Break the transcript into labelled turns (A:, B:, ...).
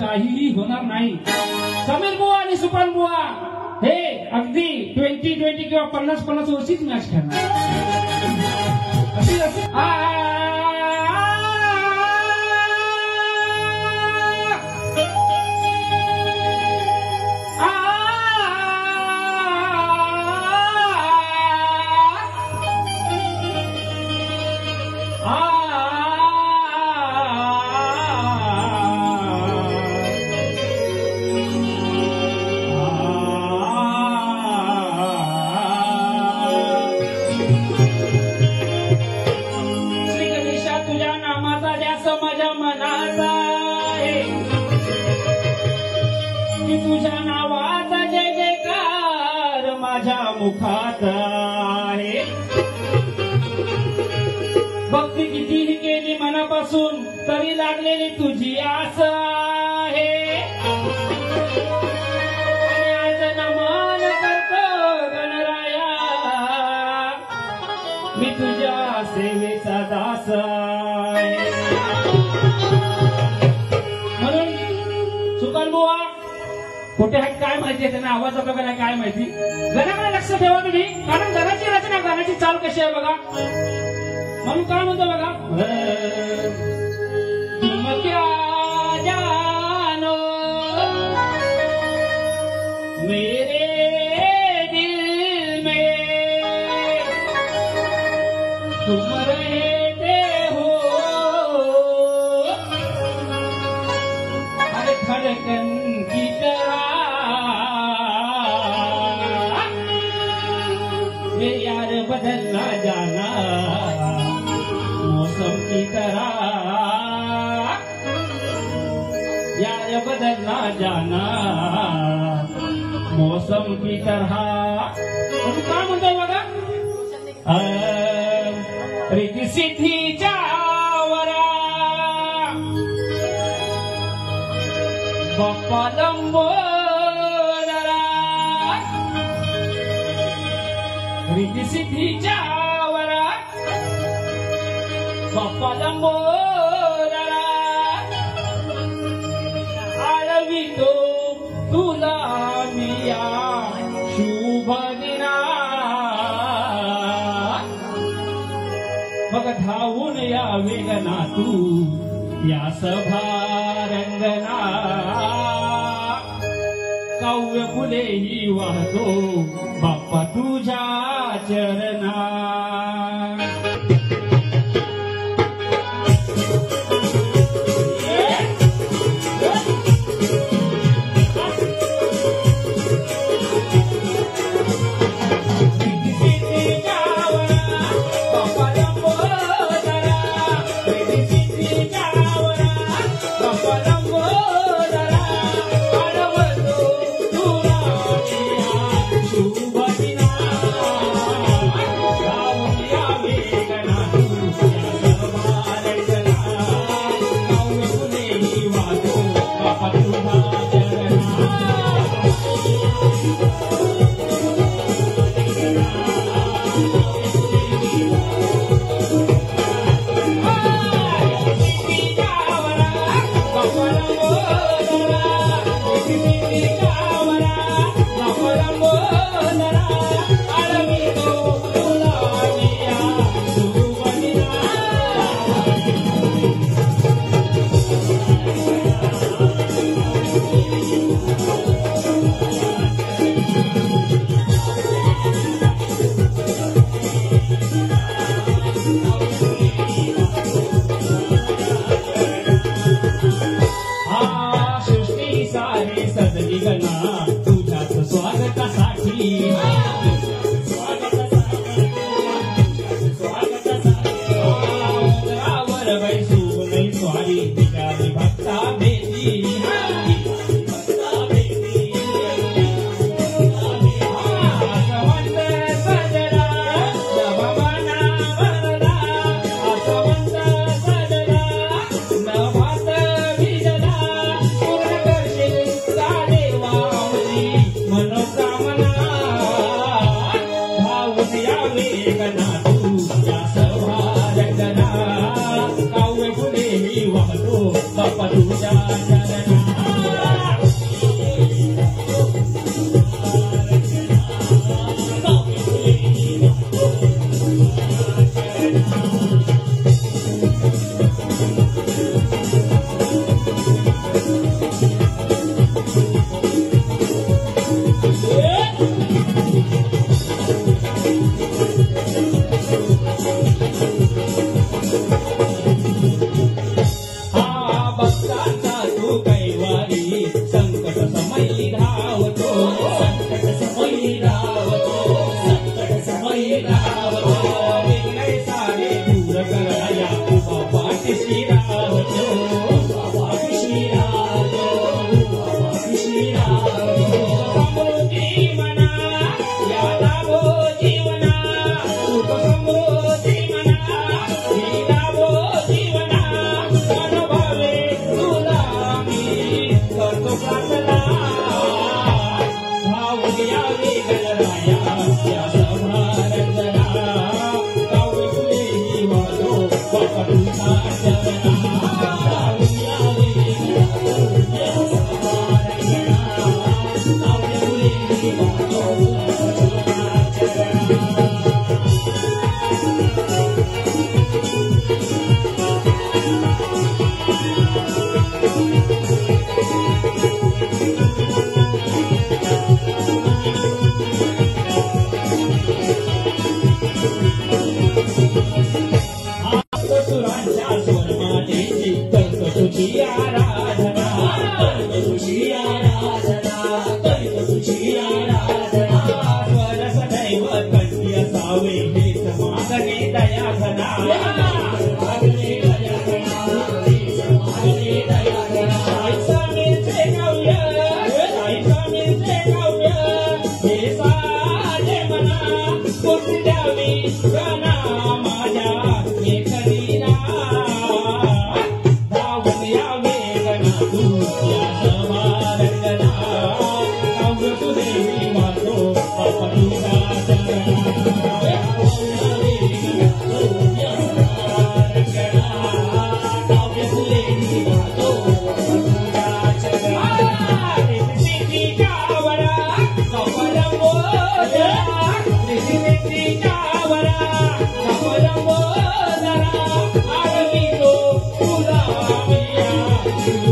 A: काहीही होणार नाही. समीर बुवा आणि सुपान बुवा हे अगदी 20-20 किंवा 50-50 वर्षीच मॅच खेळणार. तुझ्या नावाचा जय जयकार माझ्या मुखात आहे. भक्ती कितीही केली मनापासून तरी लागलेली तुझी आस आहे. आज नमन करतो गणराया मी तुझ्या सेवेचा दास आहे. म्हणून सुकान बुवा कुठे आहेत काय माहिती आहे, त्यांना आवाज जातो का नाही काय माहिती. गाण्याकडे लक्ष ठेवा तुम्ही, कारण गाण्याची रचना गाण्याची चाल कशी आहे बघा. म्हणून काय म्हणतो बघा, तुम क्या जानो मेरे दिल में तुम रहते हो. अरे धड़कन की तरह यार बदलना जाना मौसम की तरह. यार बदलना जाना मौसम की तरह. काय म्हणतोय बघा, रिती सिद्धीच्या वरा बाप्पा लंबोदरा. रिती सिद्धीच्या वरा बाप्पा लंबोदरा. आळवितो तुला मिया शुभ दिना. मग धावून या वेगना तू या सभा रंगना. काव्य फुलेही वाहतो बाप्पा तुझ्या चरणा. नाचला भाऊन यावे गणराया या सभारंजना काव्य फुले ही वाजो बाप्पा तुझा चरणा भाऊन यावे गणराया या सभारंजना काव्य फुले ही वाजो बाप्पा तुझा चरणा सुरांच्या स्वरमातेची कल्प तुझी आराधना तुझी आराधना तुझी आराधना स्वर सदैव कंठी असावे हेच मागणे दयाघना मागणे दयाघना मागणे दयाघना स्वामीचे काव्य स्वामीचे काव्य हे साजे मना कोटी द्यावी गणा माझ्या Thank you.